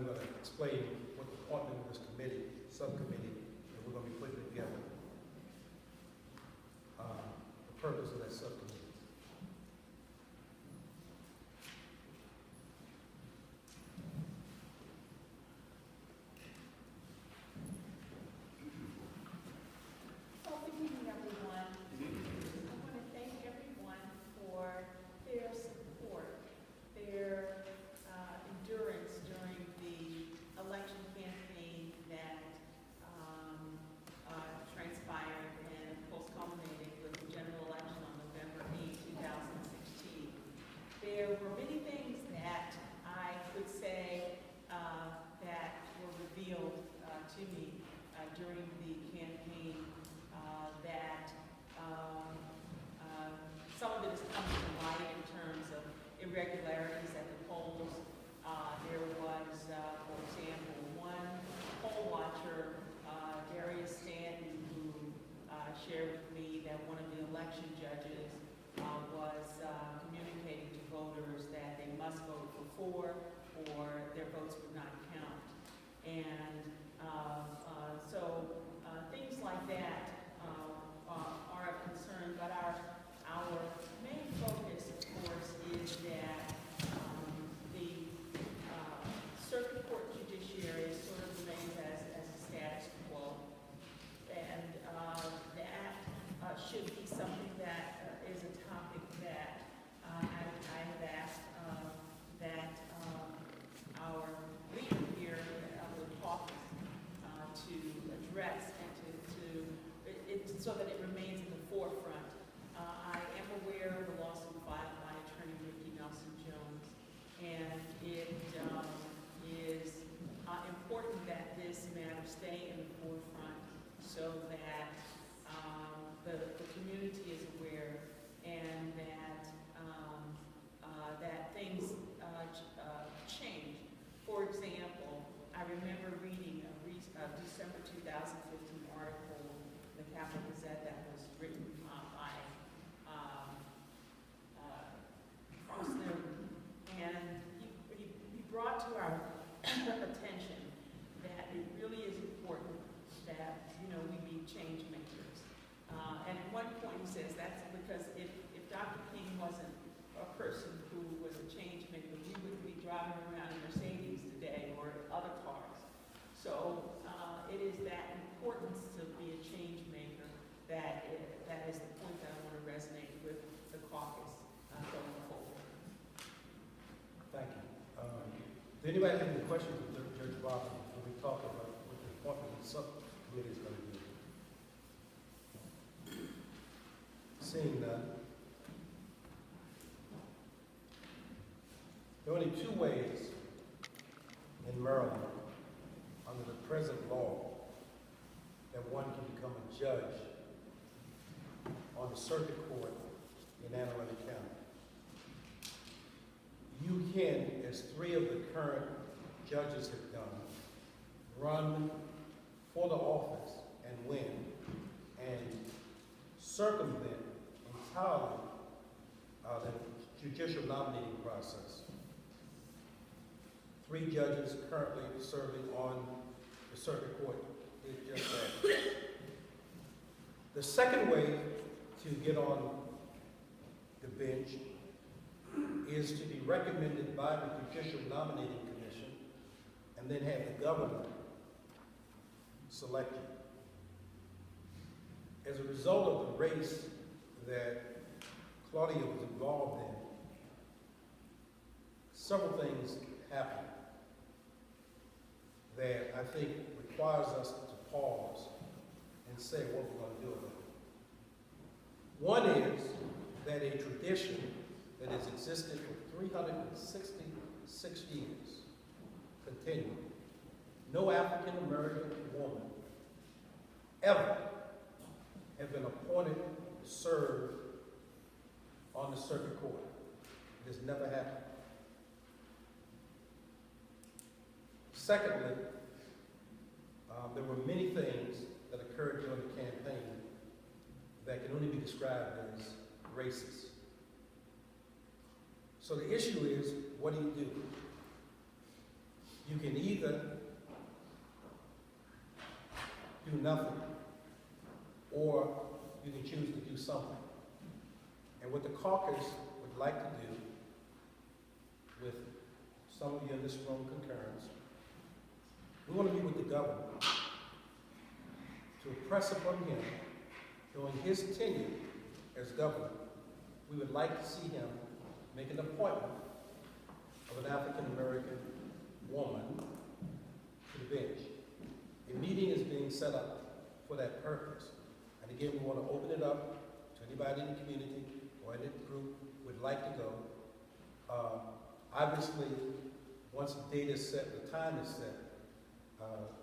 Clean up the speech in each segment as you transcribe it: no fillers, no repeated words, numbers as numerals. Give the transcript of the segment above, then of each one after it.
I'm going to explain what the appointment of this committee, subcommittee, that we're going to be putting together. The purpose of that subcommittee. There were many things that I could say that were revealed to me during the campaign that some of it is coming to light in terms of irregularities at the polls. There was, for example, one poll watcher, Darius Stanton, who shared with me that one of the election judges was communicating to voters that they must vote for 4 or their votes would not count. And so things like that are of concern, but our main focus, of course, is that the circuit court judiciary sort of remains as a status quo, and that should be something that is a topic that I have asked that our leader here of the caucus to address and so that it remains in the forefront. I am aware of the lawsuit filed by attorney Ricky Nelson-Jones, and it is important that this matter stay in the forefront so that the community is aware and that that things change. For example, I remember reading a December 2015 article in the Capital Gazette that was written by Crossner, and he brought to our attention that it really is important that we be change makers. And at one point he says that's because if Dr. King wasn't a person who was a change maker, we wouldn't be driving around in Mercedes today or other cars. So it is that importance to be a change maker that is the point that I want to resonate with the caucus going forward. Thank you. Does anybody have any questions of Judge Robinson when we talk about what the appointment of the subcommittee is going to be? Seeing none. There are only 2 ways in Maryland, under the present law, that one can become a judge on the circuit court in Anne Arundel County. You can, as 3 of the current judges have done, run for the office and win, and circumvent entirely the judicial nominating process. 3 judges currently serving on the circuit court did just that. The second way to get on the bench is to be recommended by the Judicial Nominating Commission and then have the governor select you. As a result of the race that Claudia was involved in, several things happened that I think requires us to pause and say what we're going to do about it. One is that a tradition that has existed for 366 years continued. No African American woman ever has been appointed to serve on the circuit court. It has never happened. Secondly, there were many things that occurred during the campaign that can only be described as racist. So the issue is, what do? You can either do nothing, or you can choose to do something. And what the caucus would like to do, with some of you in this room concurrence, we want to meet with the governor to impress upon him during his tenure as governor. We would like to see him make an appointment of an African-American woman to the bench. A meeting is being set up for that purpose. And again, we want to open it up to anybody in the community or any group would like to go. Obviously, once the date is set, the time is set,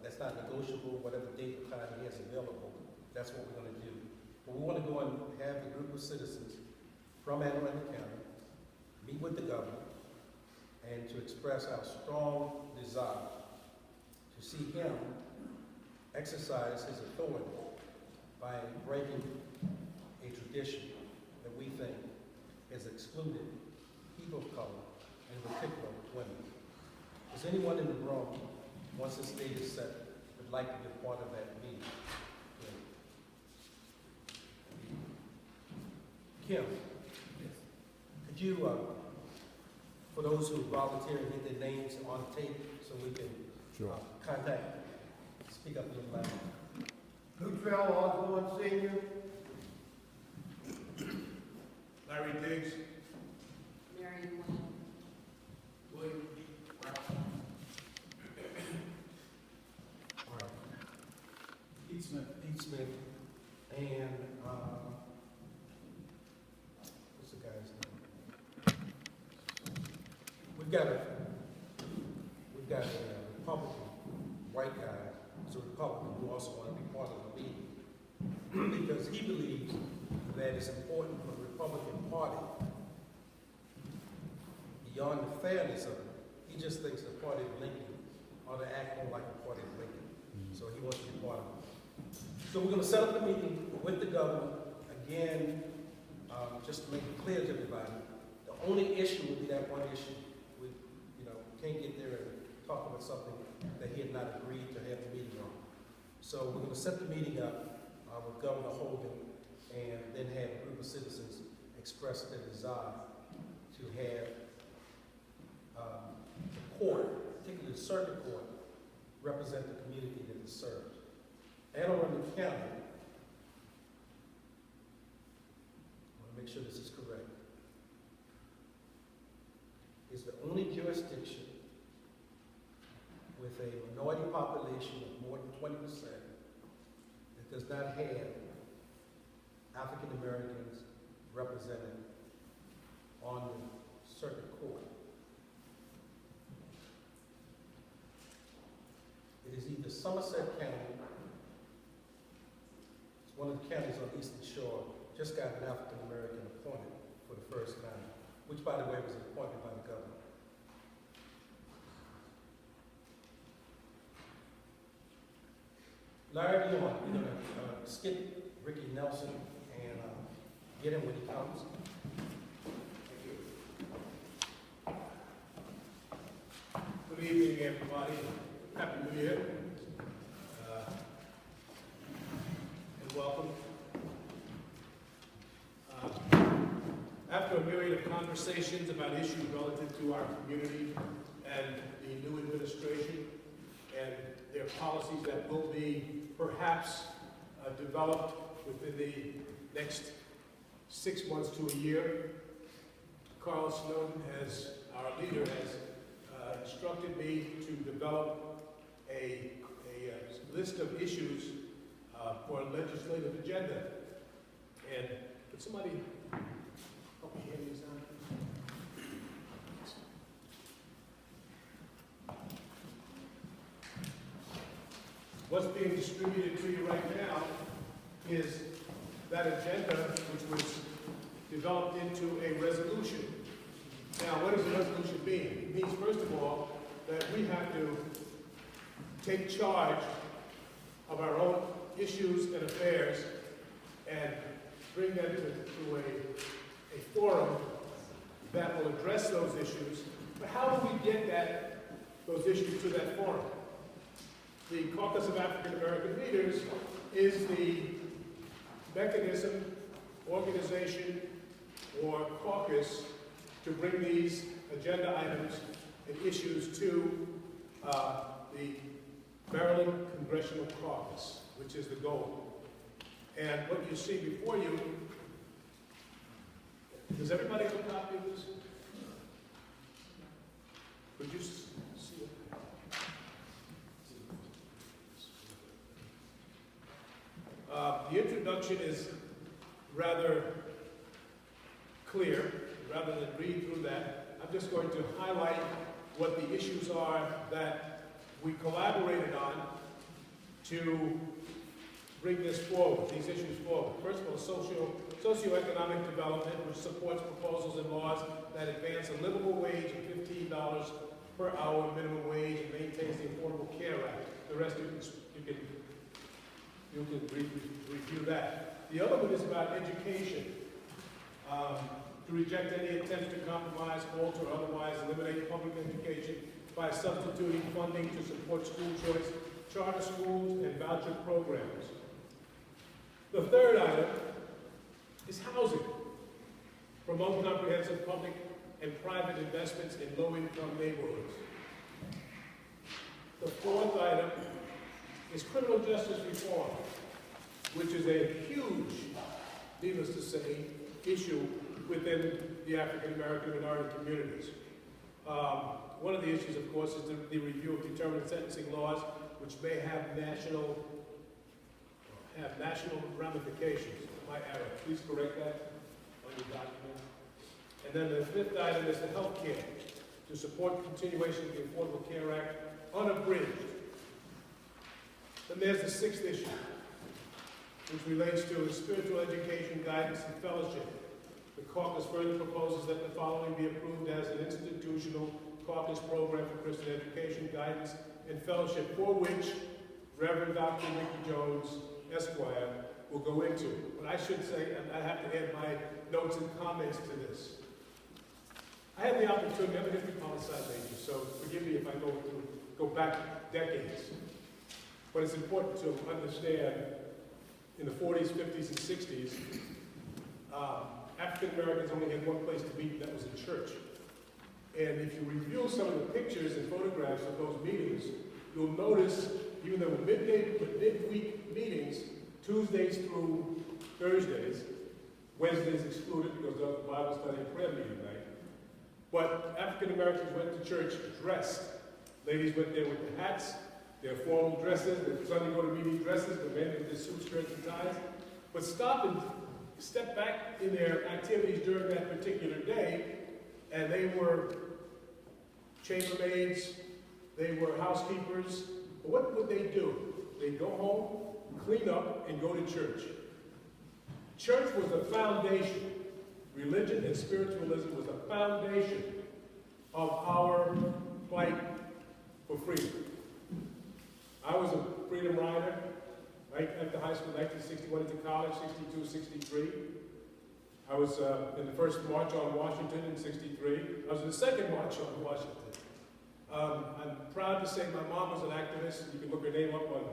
that's not negotiable. Whatever date or time he has available, that's what we're going to do. But we want to go and have a group of citizens from Anne Arundel County meet with the governor and to express our strong desire to see him exercise his authority by breaking a tradition that we think has excluded people of color, and in particular women. Is anyone in the room, once this date is set, would like to be a part of that meeting? Kim, could you, for those who volunteer, get their names on tape so we can contact, speak up a little louder. Luttrell Osborne Sr. Larry Diggs. Mary Wayne. William All right. Pete Smith, and what's the guy's name? We've got a Republican, white guy, who's a Republican, who also want to be part of the meeting because he believes that it's important for the Republican Party, beyond the fairness of it, he just thinks the party of Lincoln ought to act more like the party of Lincoln. So he wants to be part of it. So we're going to set up the meeting with the governor. Again, just to make it clear to everybody, the only issue would be that one issue. We, can't get there and talk about something that he had not agreed to have the meeting on. So we're going to set the meeting up with Governor Hogan, and then have a group of citizens express their desire to have the court, particularly the circuit court, represent the community that it serves. Anne Arundel County, I want to make sure this is correct, is the only jurisdiction with a minority population of more than 20% that does not have African Americans represented on the circuit court. It is either Somerset County, it's one of the counties on the Eastern Shore, just got an African American appointed for the first time, which, by the way, was appointed by the governor. Larry, you're going to skip Ricky Nelson and get him when he comes. Good evening, everybody. Happy New Year. And welcome. After a myriad of conversations about issues relative to our community and the new administration and their policies that will be perhaps developed within the next 6 months to a year, Carl Snowden, our leader, has instructed me to develop a list of issues for a legislative agenda. And could somebody help me hand these out? What's being distributed to you right now is that agenda, which was developed into a resolution. Now, what does a resolution mean? It means, first of all, that we have to take charge of our own issues and affairs and bring them to a forum that will address those issues. But how do we get those issues to that forum? the Caucus of African American Leaders is the mechanism, organization, or caucus to bring these agenda items and issues to the Maryland Congressional Caucus, which is the goal. And what you see before you, does everybody have a copy of this? Could you see it? The introduction is rather clear. Rather than read through that, I'm just going to highlight what the issues are that we collaborated on to bring this forward, these issues forward. First of all, socioeconomic development, which supports proposals and laws that advance a livable wage of $15 per hour minimum wage and maintains the Affordable Care Act. The rest you can review that. The other one is about education. To reject any attempt to compromise, alter, or otherwise eliminate public education by substituting funding to support school choice, charter schools, and voucher programs. The third item is housing. Promote comprehensive public and private investments in low-income neighborhoods. The fourth item is criminal justice reform, which is a huge, needless to say, issue within the African American minority communities. One of the issues, of course, is the review of determinate sentencing laws, which may have national ramifications. My error. Please correct that on your document. And then the fifth item is the health care, to support the continuation of the Affordable Care Act unabridged. Then there's the sixth issue, which relates to spiritual education, guidance, and fellowship. The caucus further proposes that the following be approved as an institutional caucus program for Christian education, guidance, and fellowship, for which Reverend Dr. Mickey Jones, Esquire, will go into. But I should say, and I have to add my notes and comments to this. I had the opportunity, I'm a history poli-sci major, so forgive me if I go back decades. But it's important to understand, in the 40s, 50s, and 60s, African Americans only had one place to meet, and that was in church. And if you review some of the pictures and photographs of those meetings, you'll notice, even though midweek meetings, Tuesdays through Thursdays, Wednesdays excluded because of the Bible study and prayer meeting night, but African Americans went to church dressed. Ladies went there with their hats, their formal dresses, their Sunday go-to-meeting dresses, the men with their suits, skirts, and ties. But step back in their activities during that particular day, and they were chambermaids, they were housekeepers. But what would they do? They'd go home, clean up, and go to church. Church was the foundation. Religion and spiritualism was the foundation of our fight for freedom. I was a freedom rider. Right after high school, 1961 into college, 62, 63. I was in the first March on Washington in 63. I was in the second March on Washington. I'm proud to say my mom was an activist. You can look her name up on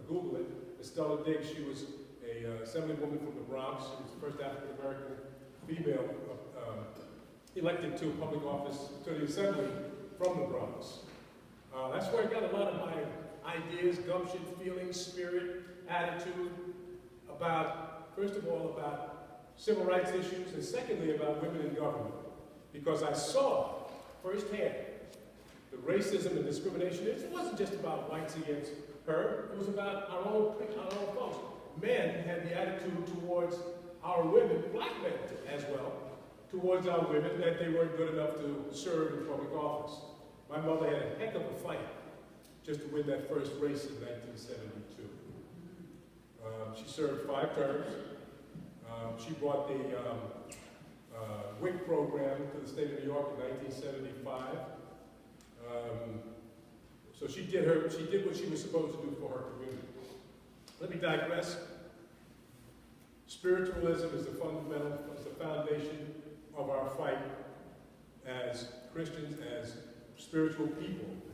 Google it. Estella Diggs. She was a assemblywoman from the Bronx. She was the first African-American female elected to public office, to the assembly from the Bronx. That's where I got a lot of my ideas, gumption, feelings, spirit, attitude about, first of all, about civil rights issues, and secondly, about women in government. Because I saw firsthand the racism and discrimination. It wasn't just about whites against her, it was about our own folks. Men had the attitude towards our women, black men as well, towards our women, that they weren't good enough to serve in public office. My mother had a heck of a fight just to win that first race in 1972. She served 5 terms. She brought the WIC program to the state of New York in 1975. So she did what she was supposed to do for her community. Let me digress. Spiritualism is the fundamental, is the foundation of our fight as Christians, as spiritual people.